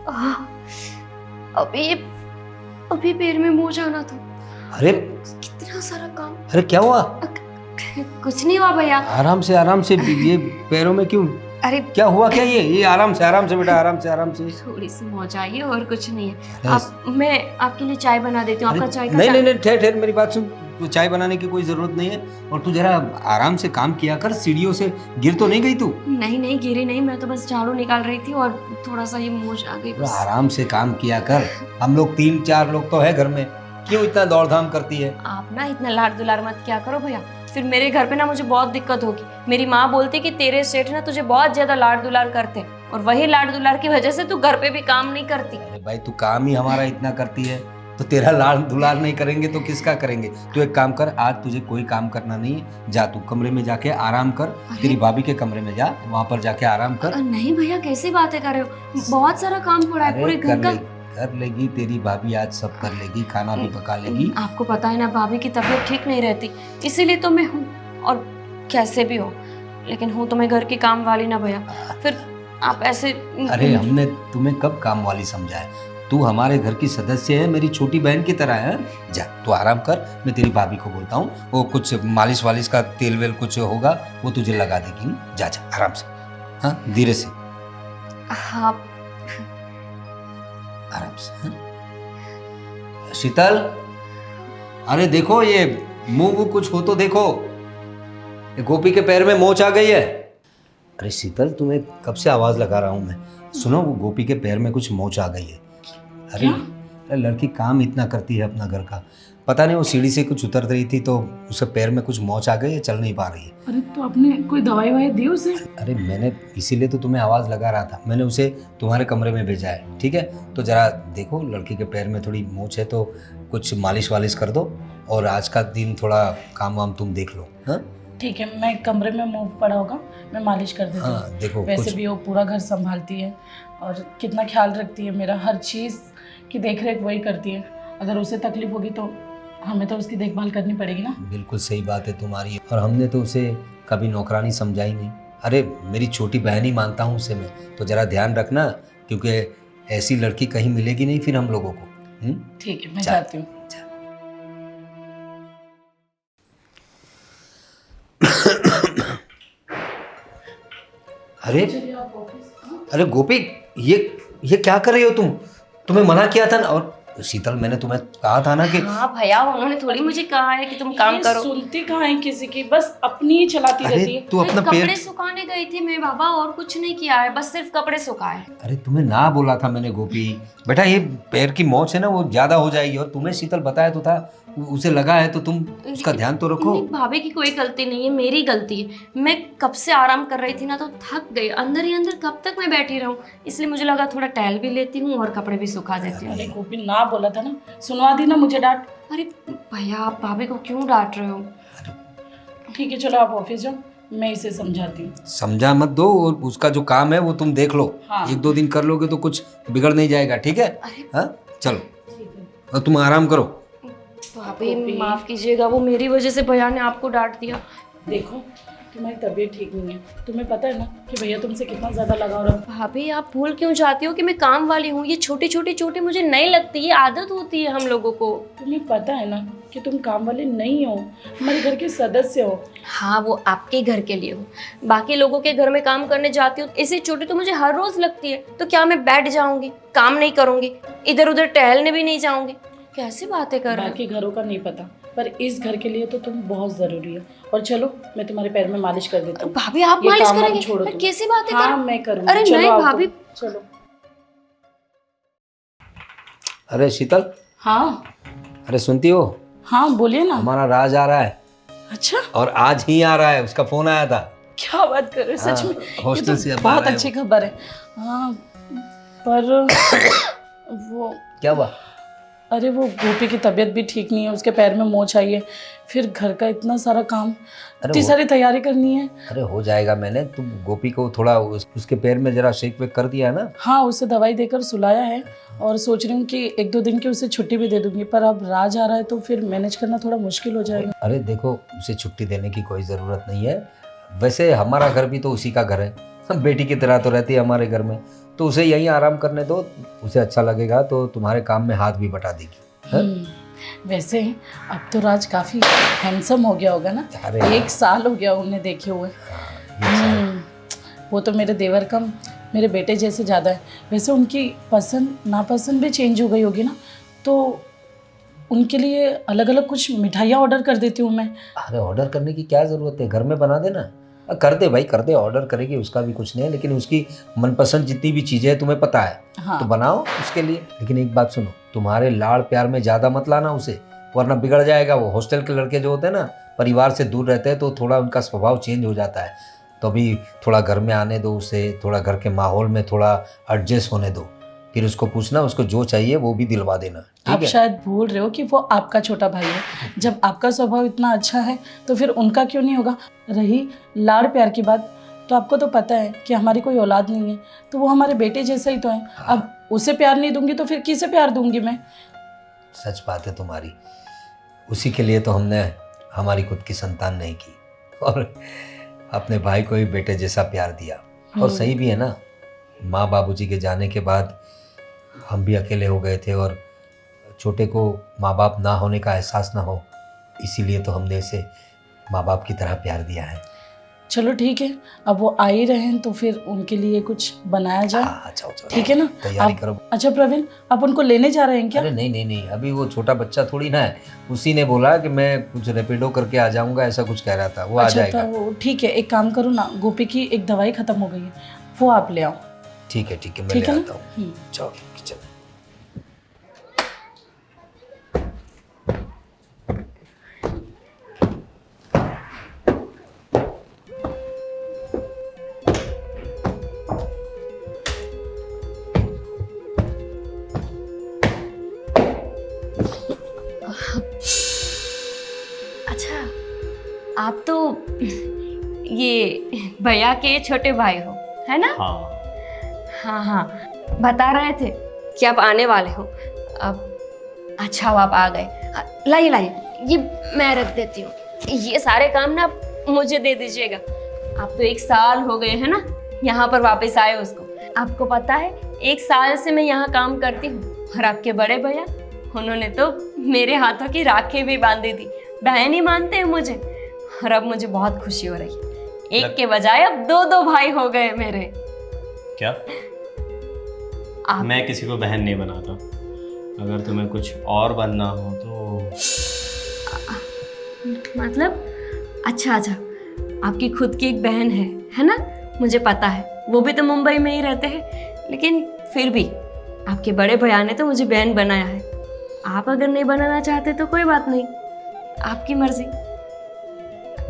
आह, अभी अभी पैर में मोच आना था। अरे कितना सारा काम। अरे क्या हुआ? कुछ नहीं हुआ भैया। आराम से ये पैरों में क्यों? अरे क्या हुआ क्या? ये आराम से बेटा, आराम से। थोड़ी सी मोच आई है और कुछ नहीं है। अरे, मैं आपके लिए चाय बना देती हूँ। आपका चाय का नहीं ठहर, मेरी बात सुन। तो चाय बनाने की कोई जरूरत नहीं है। और तू जरा आराम से काम किया कर, सीढ़ियों से गिर तो नहीं गई तू? नहीं गिरी नहीं, मैं तो बस झाड़ू निकाल रही थी और थोड़ा सा ये मोच आ गई बस। आराम से काम किया कर। हम लोग 3-4 लोग तो है घर में, क्यों इतना दौड़ धाम करती है? आप ना इतना लाड दुलार मत क्या करो भैया, फिर मेरे घर पे ना मुझे बहुत दिक्कत होगी। मेरी माँ बोलती कि तेरे सेठ ना तुझे बहुत ज्यादा लाड दुलार करते हैं और वही लाड दुलार की वजह से तू घर पे भी काम नहीं करती। अरे भाई, तू काम ही हमारा इतना करती है तो तेरा लाड दुलार नहीं करेंगे तो किसका करेंगे? तू एक काम कर, आज तुझे कोई काम करना नहीं है। जा तू कमरे में जाके आराम कर। तेरी भाभी के कमरे में जा, वहाँ पर जाके आराम कर। नहीं भैया, कैसी बातें कर रहे हो? बहुत सारा काम पड़ा है पूरे घर का। कर लेगी तेरी भाभी, आज सब कर लेगी, खाना भी पका लेगी। आपको पता है ना भाभी की तबीयत ठीक नहीं रहती, इसीलिए तो मैं हूँ। और कैसे भी हो, लेकिन हूँ तो मैं घर की काम वाली ना भैया। फिर आप ऐसे। अरे हमने तुम्हें कब काम वाली समझा है? तू हमारे घर की सदस्य है, मेरी छोटी बहन की तरह है। जा तू आराम कर, मैं तेरी भाभी को बोलता हूँ, वो कुछ मालिश वालिश का तेल वेल कुछ होगा वो तुझे लगा देगी। जा आराम से, हाँ धीरे से। हाँ आराम से, हाँ? शीतल, अरे देखो ये मुंह कुछ हो तो देखो। गोपी के पैर में मोच आ गई है। अरे शीतल, तुम्हें कब से आवाज लगा रहा हूं मैं। सुनो, वो गोपी के पैर में कुछ मोच आ गई है। अरे लड़की काम इतना करती है अपना घर का, पता नहीं वो सीढ़ी से कुछ उतर रही थी तो उसके पैर में कुछ मोच आ गई है, चल नहीं पा रही है। अरे तो आपने कोई दवाई वाई दी उसे? अरे मैंने इसीलिए तो तुम्हें आवाज लगा रहा था, मैंने उसे तुम्हारे कमरे में भेजा है। ठीक है, तो जरा देखो, लड़की के पैर में थोड़ी मोच है तो कुछ मालिश वालिश कर दो और आज का दिन थोड़ा काम वाम तुम देख लो। हाँ ठीक है, मैं कमरे में मूव पड़ा होगा, मैं मालिश कर देती हूँ। हाँ देखो, वैसे भी वो पूरा घर संभालती है और कितना ख्याल रखती है मेरा, हर चीज़ की देख रेख वही करती है। अगर उसे तकलीफ होगी तो हमें तो उसकी देखभाल करनी पड़ेगी ना। बिल्कुल सही बात है तुम्हारी, और हमने तो उसे कभी नौकरानी समझा ही नहीं। अरे मेरी छोटी बहन ही मानता हूँ उसे मैं, तो जरा ध्यान रखना, क्योंकि ऐसी लड़की कहीं मिलेगी नहीं फिर हम लोगों को। ठीक है, मैं जाती हूँ। अरे गोपी, ये क्या कर रही हो तुम? तुम्हें मना किया था ना। और शीतल, मैंने तुम्हें कहा था ना कि। हाँ भैया, उन्होंने थोड़ी मुझे कहा है कि तुम काम करो। सुनती कहाँ है किसी की, बस अपनी ही चलाती रहती है। तू अपना कपड़े सुखाने गई थी मैं बाबा, और कुछ नहीं किया है, बस सिर्फ कपड़े सुखाए। अरे तुम्हें ना बोला था मैंने गोपी, बेटा ये पैर की मोच है ना वो ज्यादा हो जाएगी, और तुम्हें शीतल बताया तो था, उसे लगा है तो तुम उसका ध्यान तो रखो। भाभी की कोई गलती नहीं है, मेरी गलती है। मैं कब से आराम कर रही थी ना, तो थक गई, अंदर ही अंदर कब तक मैं बैठी रहूं, इसलिए मुझे लगा थोड़ा टहल भी लेती हूँ और कपड़े भी सुखा देती हूँ। अरे गोपी, ना बोला था ना, सुनवा दी ना मुझे डांट। अरे भैया, आप भाभी को क्यों डांट रहे हो? ठीक है, चलो आप ऑफिस जाओ, मैं इसे समझाती हूँ। समझा मत दो, और उसका जो काम है वो तुम देख लो। हाँ। 1-2 दिन कर लोगे तो कुछ बिगड़ नहीं जाएगा, ठीक है? हाँ चलो, और तुम आराम करो। भाभी माफ कीजिएगा, वो मेरी वजह से भैया ने आपको डांट दिया। देखो, तुम्हारी तबीयत ठीक नहीं है, तुम्हें पता है ना कि भैया तुमसे कितना ज्यादा लगाव रखते हैं। भाभी, आप भूल क्यों जाती हो कि मैं काम वाली हूँ? ये छोटी छोटी चोटें मुझे नहीं लगती, ये आदत होती है हम लोगों को। तुम्हें पता है ना कि तुम काम वाले नहीं हो, हमारे घर के सदस्य हो। हाँ, वो आपके घर के लिए हो, बाकी लोगों के घर में काम करने जाती हूँ, ऐसी चोटें तो मुझे हर रोज लगती है। तो क्या मैं बैठ जाऊंगी, काम नहीं करूंगी, इधर उधर टहलने भी नहीं जाऊंगी? कैसी बातें कर रहे हो? बाकी घरों का नहीं पता, पर इस घर के लिए तो तुम बहुत जरूरी हो। और चलो, मैं तुम्हारे पैर में मालिश कर देती हूँ। भाभी, आप ये मालिश काम करेंगे? छोड़ो पर तुम। कैसी बातें हाँ, कर? मैं करूँगी। अरे चलो नहीं आओ भाभी। तुम, चलो। अरे शीतल, हाँ अरे सुनती हो? हाँ, बोलिए ना। हमारा राज आ रहा है। अच्छा, और आज ही आ रहा है, उसका फोन आया था। क्या बात कर रहे हो? सच में? हॉस्टल ये से तो अब आ बहुत रहा है अच्छी वो। खबर है। हाँ, पर वो, क्या हुआ? अरे वो गोपी की तबीयत भी ठीक नहीं है, उसके पैर में मोच आई है, फिर घर का इतना सारा काम, इतनी सारी तैयारी करनी है। अरे हो जाएगा, मैंने तुम गोपी को थोड़ा उसके पैर में जरा शेक वेक कर दिया है ना। हाँ, उसे दवाई देकर सुलाया है और सोच रही हूँ कि 1-2 दिन की उसे छुट्टी भी दे दूंगी, पर अब राज आ रहा है तो फिर मैनेज करना थोड़ा मुश्किल हो जाएगा। अरे देखो, उसे छुट्टी देने की कोई ज़रूरत नहीं है, वैसे हमारा घर भी तो उसी का घर है, बेटी की तरह तो रहती है हमारे घर में, तो उसे यहीं आराम करने दो, उसे अच्छा लगेगा तो तुम्हारे काम में हाथ भी बटा देगी। हाँ? वैसे अब तो राज काफ़ी हैंडसम हो गया होगा ना। अरे 1 साल हो गया उन्हें देखे हुए। वो तो मेरे देवर कम मेरे बेटे जैसे ज़्यादा है। वैसे उनकी पसंद नापसंद भी चेंज हो गई होगी ना, तो उनके लिए अलग अलग कुछ मिठाइयाँ ऑर्डर कर देती हूँ मैं। अरे ऑर्डर करने की क्या ज़रूरत है, घर में बना देना। कर दे भाई, कर दे, ऑर्डर करेगी, उसका भी कुछ नहीं है, लेकिन उसकी मनपसंद जितनी भी चीज़ें हैं तुम्हें पता है। हाँ। तो बनाओ उसके लिए। लेकिन एक बात सुनो, तुम्हारे लाड़ प्यार में ज़्यादा मत लाना उसे, वरना बिगड़ जाएगा। वो हॉस्टल के लड़के जो होते हैं ना, परिवार से दूर रहते हैं तो थोड़ा उनका स्वभाव चेंज हो जाता है। तो अभी थोड़ा घर में आने दो उसे, थोड़ा घर के माहौल में थोड़ा एडजस्ट होने दो, फिर उसको पूछना, उसको जो चाहिए वो भी दिलवा देना। आप ठीक है? शायद भूल रहे हो कि वो आपका छोटा भाई है। जब आपका स्वभाव इतना अच्छा है तो फिर उनका क्यों नहीं होगा। रही लाड़ प्यार की बात, तो आपको तो पता है कि हमारी कोई औलाद नहीं है, तो वो हमारे बेटे जैसा ही तो है। अब उसे प्यार नहीं दूंगी तो फिर किसे प्यार दूंगी मैं। सच बात है तुम्हारी, उसी के लिए तो हमने हमारी खुद की संतान नहीं की और अपने भाई को ही बेटे जैसा प्यार दिया। और सही भी है ना, माँ बाबूजी के जाने के बाद हम भी अकेले हो गए थे और छोटे को माँ बाप ना होने का एहसास ना हो, इसीलिए तो हमने इसे माँ बाप की तरह प्यार दिया है। चलो ठीक है, अब वो आ ही रहे हैं तो फिर उनके लिए कुछ बनाया जाए। हाँ, जाओ जाओ, ठीक है ना, तैयारी आप- करो। अच्छा प्रवीण, आप उनको लेने जा रहे हैं क्या? अरे नहीं नहीं नहीं, अभी वो छोटा बच्चा थोड़ी ना है, उसी ने बोला कि मैं कुछ रेपिडो करके आ जाऊंगा, ऐसा कुछ कह रहा था, वो आ अच्छा जाएगा। तो ठीक है, एक काम करो ना, गोपी की एक दवाई खत्म हो गई है, वो आप ले आओ। ठीक है मैं ठीक ले है आता ना? हूँ। जाओ किचन में। अच्छा, आप तो ये भैया के छोटे भाई हो, है ना? हाँ। हाँ हाँ, बता रहे थे कि आप आने वाले हो। अब अच्छा हुआ आप आ गए। लाइए लाइए, ये मैं रख देती हूँ। ये सारे काम ना आप मुझे दे दीजिएगा। आप तो 1 साल हो गए हैं ना यहाँ पर वापस आए उसको। आपको पता है 1 साल से मैं यहाँ काम करती हूँ और आपके बड़े भैया, उन्होंने तो मेरे हाथों की राखी भी बांधी थी। बहन ही मानते हैं मुझे और अब मुझे बहुत खुशी हो रही है। एक के बजाय अब 2 भाई हो गए मेरे। क्या? आप मैं किसी को बहन नहीं बनाता। अगर तुम्हें कुछ और बनना हो तो मतलब अच्छा, आपकी खुद की एक बहन है ना? मुझे पता है, वो भी तो मुंबई में ही रहते हैं, लेकिन फिर भी आपके बड़े भैया ने तो मुझे बहन बनाया है। आप अगर नहीं बनाना चाहते तो कोई बात नहीं, आपकी मर्जी।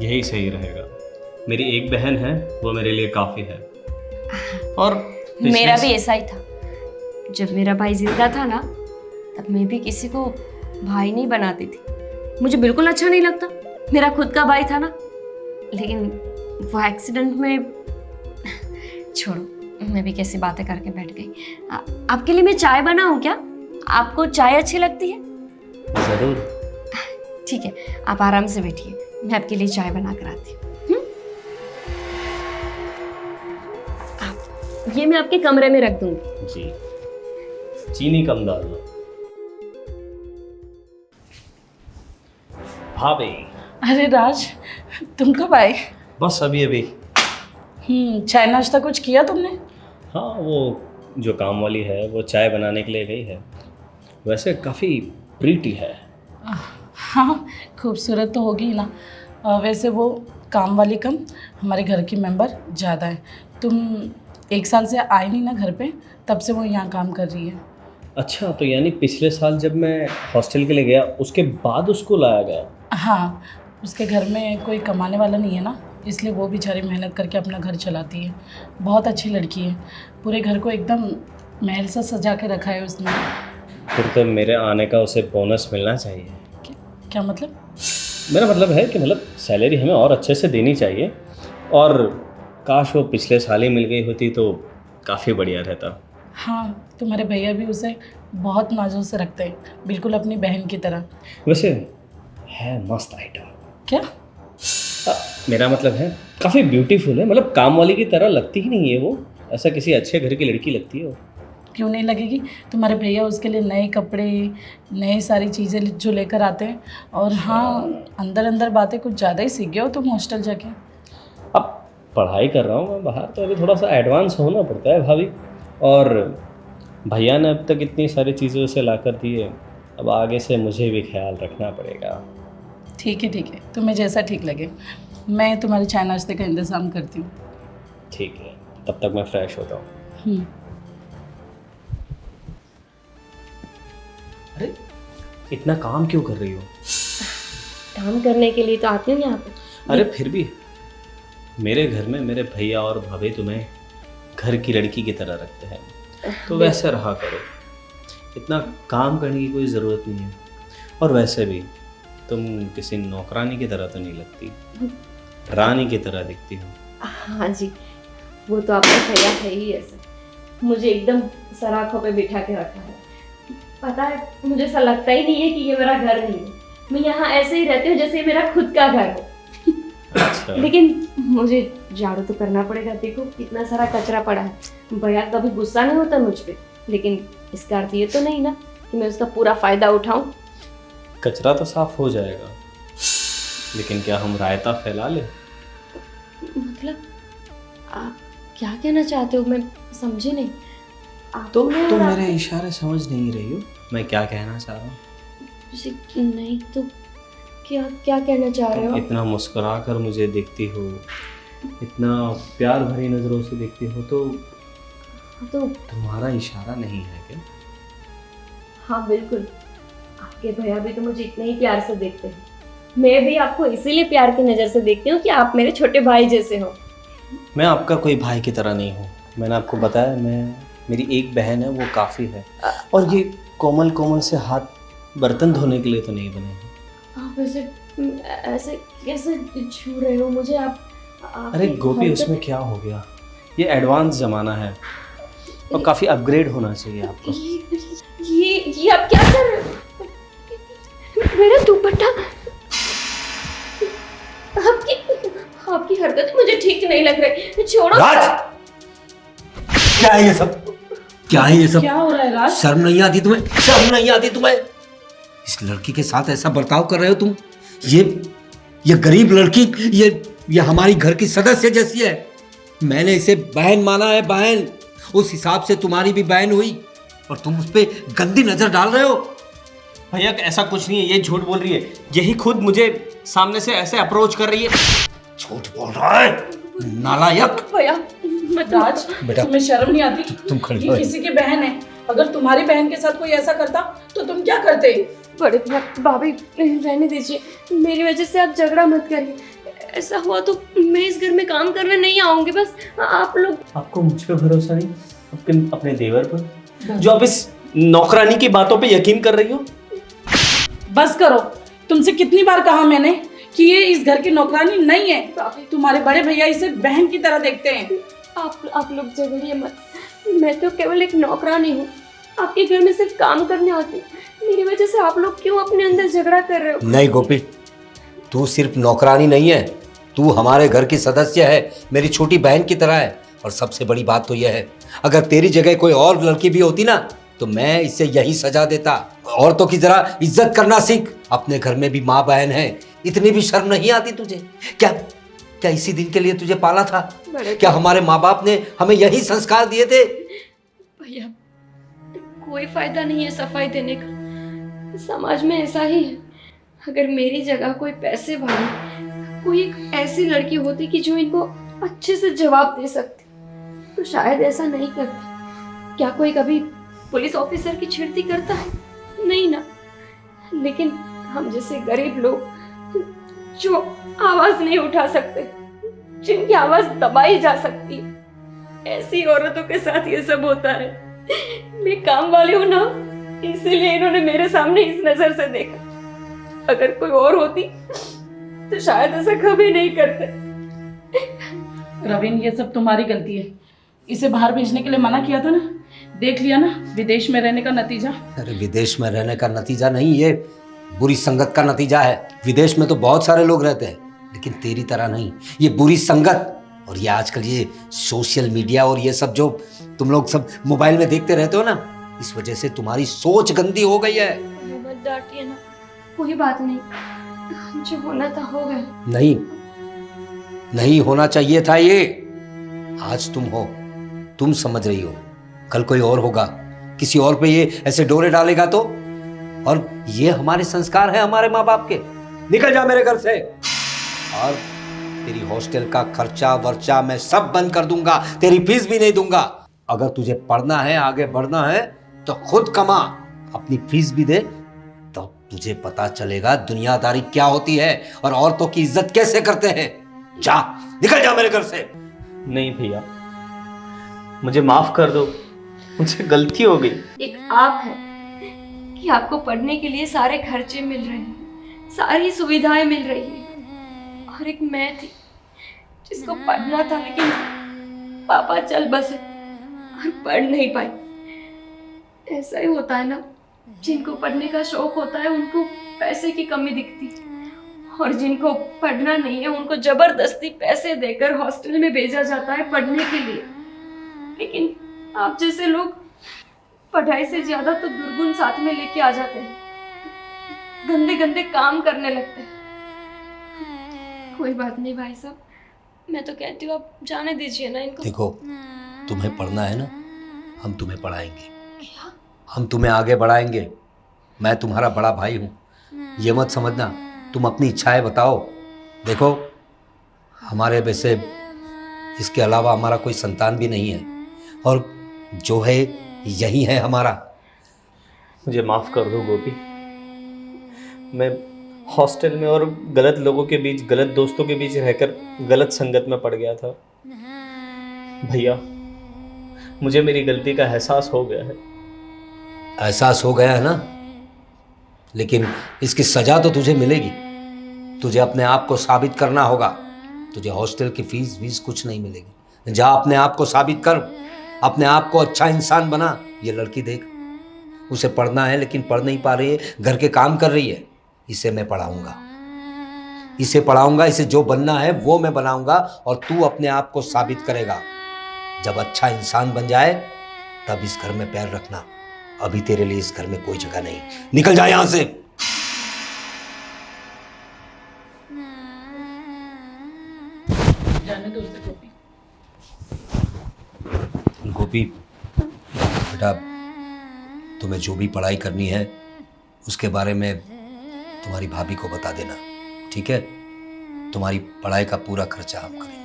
यही सही रहेगा। मेरी एक बहन है, वो मेरे लिए काफ़ी है। और मेरा भी ऐसा ही था। जब मेरा भाई जिंदा था ना, तब मैं भी किसी को भाई नहीं बनाती थी। मुझे बिल्कुल अच्छा नहीं लगता। मेरा खुद का भाई था ना, लेकिन वो एक्सीडेंट में छोड़ो, मैं भी कैसी बातें करके बैठ गई। आपके लिए मैं चाय बनाऊं क्या? आपको चाय अच्छी लगती है? ज़रूर। ठीक है, आप आराम से बैठिए, मैं आपके लिए चाय बना कर आती हूँ। ये मैं आपके कमरे में रख दूंगी। जी, चीनी कम डालना। भाभी, अरे राज, तुम कब आए? बस अभी अभी। चाय नाश्ता कुछ किया तुमने? हाँ, वो जो काम वाली है वो चाय बनाने के लिए गई है। वैसे काफ़ी प्रीटी है। हाँ, खूबसूरत तो होगी ही ना। वैसे वो काम वाली कम हमारे घर की मेंबर ज़्यादा है। तुम 1 साल से आए नहीं ना घर पे, तब से वो यहाँ काम कर रही है। अच्छा, तो यानी पिछले साल जब मैं हॉस्टल के लिए गया उसके बाद उसको लाया गया। हाँ, उसके घर में कोई कमाने वाला नहीं है ना, इसलिए वो बेचारी मेहनत करके अपना घर चलाती है। बहुत अच्छी लड़की है, पूरे घर को एकदम महल सा सजा के रखा है उसने। फिर तो मेरे आने का उसे बोनस मिलना चाहिए। क्या मतलब? मेरा मतलब है कि मतलब सैलरी हमें और अच्छे से देनी चाहिए, और काश वो पिछले साल ही मिल गई होती तो काफ़ी बढ़िया रहता। हाँ, तुम्हारे भैया भी उसे बहुत नाजुक से रखते हैं, बिल्कुल अपनी बहन की तरह। वैसे है मस्त आइटम। क्या? मेरा मतलब है काफ़ी ब्यूटीफुल है, मतलब काम वाली की तरह लगती ही नहीं है वो। ऐसा किसी अच्छे घर की लड़की लगती है वो। क्यों नहीं लगेगी? तुम्हारे भैया उसके लिए नए कपड़े, नई सारी चीज़ें जो लेकर आते हैं। और हाँ, अंदर अंदर बातें कुछ ज़्यादा ही सीख गए हो तुम हॉस्टल जाके। अब पढ़ाई कर रहा हूँ मैं बाहर, तो अभी थोड़ा सा एडवांस होना पड़ता है भाभी। और भैया ने अब तक इतनी सारी चीज़ें उसे ला कर दी है, अब आगे से मुझे भी ख्याल रखना पड़ेगा। ठीक है, तुम्हें जैसा ठीक लगे। मैं तुम्हारे चाय नाश्ते का इंतज़ाम करती हूँ। ठीक है, तब तक मैं फ्रेश होता हूँ। हम्म। अरे इतना काम क्यों कर रही हो? काम करने के लिए तो आती हूँ यहाँ पे। अरे फिर भी मेरे घर में मेरे भैया और भाभी तुम्हें घर की लड़की की तरह रखते हैं, तो वैसे रहा करो। इतना काम करने की कोई ज़रूरत नहीं है। और वैसे भी तुम किसी नौकरानी की तरह तो नहीं लगती, रानी की तरह दिखती हो। हाँ जी, वो तो आपका भैया है ही ऐसा, मुझे एकदम सराखों पे बिठा के रखा है। पता है, मुझे ऐसा लगता ही नहीं है कि ये मेरा घर नहीं है। मैं यहाँ ऐसे ही रहती हूँ जैसे ये मेरा खुद का घर हो। अच्छा। लेकिन मुझे झाड़ू तो करना पड़ेगा। देखो कितना सारा कचरा पड़ा है। भैया कभी गुस्सा नहीं होता मुझ पे, लेकिन इसका अर्थ ये तो नहीं ना कि मैं उसका पूरा फायदा उठाऊं। कचरा तो साफ हो जाएगा, लेकिन क्या हम रायता फैला ले? मतलब आप क्या कहना चाहते हो? मैं समझी नहीं। आप तो मैं तुम और मेरे इशारे समझ नहीं रही हो मैं क्या कहना चाह रहा हूँ? नहीं तो क्या क्या कहना चाह रहे हो? इतना मुस्कुरा कर मुझे देखती हो, इतना प्यार भरी नज़रों से देखती हो, तो तो तुम्हारा इशारा नहीं है क्या? हाँ बिल्कुल, आपके भैया भी तो मुझे इतने ही प्यार से देखते हैं। मैं भी आपको इसीलिए प्यार की नज़र से देखती हूँ कि आप मेरे छोटे भाई जैसे हो। मैं आपका कोई भाई की तरह नहीं हूँ। मैंने आपको बताया, मेरी एक बहन है, वो काफ़ी है। और ये कोमल कोमल से हाथ बर्तन धोने के लिए तो नहीं बने हैं। आप ऐसे कैसे छू रहे हो मुझे? आप अरे आपकी गोपी, हरकत- उसमें क्या हो गया? ये एडवांस ज़माना है और काफ़ी अपग्रेड होना चाहिए आपको। ये आप क्या कर रहे हो? मेरा दुपट्टा, आपकी हरकत मुझे ठीक नहीं लग रही। छोड़ो। राज, क्या है ये सब? क्या है ये सब? क्या हो रहा है राज? शर्म नहीं आती तुम्हें? शर्म नहीं आती तुम्हें? इस लड़की के साथ ऐसा बर्ताव कर रहे हो तुम? ये गरीब लड़की, ये हमारी घर की सदस्य जैसी है। मैंने इसे बहन माना है, बहन। उस हिसाब से तुम्हारी भी बहन हुई, और तुम उस पे गंदी नजर डाल रहे हो। भैया ऐसा कुछ नहीं है, ये झूठ बोल रही है। यही खुद मुझे सामने से ऐसे अप्रोच कर रही है। झूठ बोल रहा है, नालायक। भैया राज, बेटा, तुम्हें शर्म नहीं आती? तुम खड़ी ये हो। किसी की बहन है। अगर तुम्हारी बहन के साथ कोई ऐसा करता तो तुम क्या करते? बड़े भैया, भाभी रहने दीजिए, मेरी वजह से आप झगड़ा मत करिए। ऐसा हुआ तो मैं इस घर में काम करने नहीं आऊंगी। बस आप लोग। आपको मुझ पे भरोसा नहीं? अपने देवर पर, जो आप इस नौकरानी की बातों पे यकीन कर रही हो? बस करो। तुमसे कितनी बार कहा मैंने कि ये इस घर की नौकरानी नहीं है। तुम्हारे बड़े भैया इसे बहन की तरह देखते हैं। आप लोग झगड़िए मत। मैं तो केवल एक नौकरानी हूँ, आपके घर में सिर्फ काम करने आती हूँ। मेरी वजह से आप लोग क्यों अपने अंदर झगड़ा कर रहे हो? नहीं गोपी, तू सिर्फ नौकरानी नहीं है, तू हमारे घर की सदस्य है, मेरी छोटी बहन की तरह है। और सबसे बड़ी बात तो यह है, अगर तेरी जगह कोई और लड़की भी होती ना, तो मैं इसे यही सजा देता। औरतों की जरा इज्जत करना सीख। अपने घर में भी माँ बहन है, इतनी भी शर्म नहीं आती तुझे? क्या इसी दिन के लिए तुझे पाला था? क्या हमारे माँ बाप ने हमें यही संस्कार दिए थे? भैया, कोई फायदा नहीं है सफाई देने का, समाज में ऐसा ही है। अगर मेरी जगह कोई पैसे वाली, कोई एक ऐसी लड़की होती कि जो इनको अच्छे से जवाब दे सकती, तो शायद ऐसा नहीं करती। क्या कोई कभी पुलिस ऑफिसर की छिड़ती करता है? नहीं ना। लेकिन हम जैसे गरीब लोग जो आवाज नहीं उठा सकते, जिनकी आवाज दबाई जा सकती है, ऐसी औरतों के साथ ये सब होता है। मैं काम वाली हूं ना, इसीलिए इन्होंने मेरे सामने इस नजर से देखा। अगर कोई और होती तो शायद ऐसा कभी नहीं करते। प्रवीण, ये सब तुम्हारी गलती है। इसे बाहर भेजने के लिए मना किया था ना, देख लिया ना विदेश में रहने का नतीजा। अरे विदेश में रहने का नतीजा नहीं, ये बुरी संगत का नतीजा है। विदेश में तो बहुत सारे लोग रहते हैं, लेकिन तेरी तरह नहीं। ये बुरी संगत और ये आजकल ये सोशल मीडिया और ये सब जो तुम लोग सब मोबाइल में देखते रहते हो ना, इस वजह से तुम्हारी सोच गंदी हो गई है। मत डांटिए ना, कोई बात नहीं, जो होना था हो गया। नहीं, नहीं होना चाहिए था ये। आज तुम हो, तुम समझ रही हो, कल कोई और होगा, किसी और पे ये ऐसे डोरे डालेगा तो। और ये हमारे संस्कार है हमारे माँ बाप के। निकल जा मेरे घर से। और तेरी हॉस्टल का खर्चा वर्चा मैं सब बंद कर दूंगा, तेरी फीस भी नहीं दूंगा। अगर तुझे पढ़ना है, आगे बढ़ना है तो खुद कमा, अपनी फीस भी दे, तो तुझे पता चलेगा दुनियादारी क्या होती है और औरतों की इज्जत कैसे करते हैं। जा, निकल जा मेरे घर से। नहीं भैया, मुझे माफ कर दो, मुझसे गलती हो गई। एक आप है कि आपको पढ़ने के लिए सारे खर्चे मिल रहे हैं, सारी सुविधाएं मिल रही है, और एक मैं थी जिसको पढ़ना था लेकिन पापा चल बसे और पढ़ नहीं पाई। ऐसा ही होता है ना, जिनको पढ़ने का शौक होता है उनको पैसे की कमी दिखती है, और जिनको पढ़ना नहीं है उनको जबरदस्ती पैसे देकर हॉस्टल में भेजा जाता है पढ़ने के लिए। लेकिन आप जैसे लोग पढ़ाई से ज्यादा तो दुर्गुण साथ में लेके आ जाते हैं, गंदे गंदे काम करने लगते हैं। कोई बात नहीं भाई साहब, मैं तो कहती हूँ आप जाने दीजिए ना इनको। देखो, तुम्हें पढ़ना है ना, हम तुम्हें पढ़ाएंगे, हम तुम्हें आगे बढ़ाएंगे। मैं तुम्हारा बड़ा भाई हूँ, ये मत समझना। तुम अपनी इच्छाएं बताओ। देखो, हमारे वैसे इसके अलावा हमारा कोई संतान भी नहीं है, और जो है यही है हमारा। मुझे माफ कर दो गोपी, मैं हॉस्टल में और गलत लोगों के बीच, गलत दोस्तों के बीच रहकर गलत संगत में पड़ गया था। भैया, मुझे मेरी गलती का एहसास हो गया है। एहसास हो गया है ना, लेकिन इसकी सजा तो तुझे मिलेगी। तुझे अपने आप को साबित करना होगा। तुझे हॉस्टल की फीस वीस कुछ नहीं मिलेगी। जा, अपने आप को साबित कर, अपने आप को अच्छा इंसान बना। ये लड़की देख, उसे पढ़ना है लेकिन पढ़ नहीं पा रही है, घर के काम कर रही है। इसे मैं पढ़ाऊंगा, इसे पढ़ाऊंगा, इसे जो बनना है वो मैं बनाऊंगा, और तू अपने आप को साबित करेगा। जब अच्छा इंसान बन जाए तब इस घर में पैर रखना। अभी तेरे लिए इस घर में कोई जगह नहीं। निकल जा यहां से। जाने दो उसे गोपी। गोपी बेटा, तुम्हें जो भी पढ़ाई करनी है उसके बारे में तुम्हारी भाभी को बता देना, ठीक है? तुम्हारी पढ़ाई का पूरा खर्चा हम करेंगे।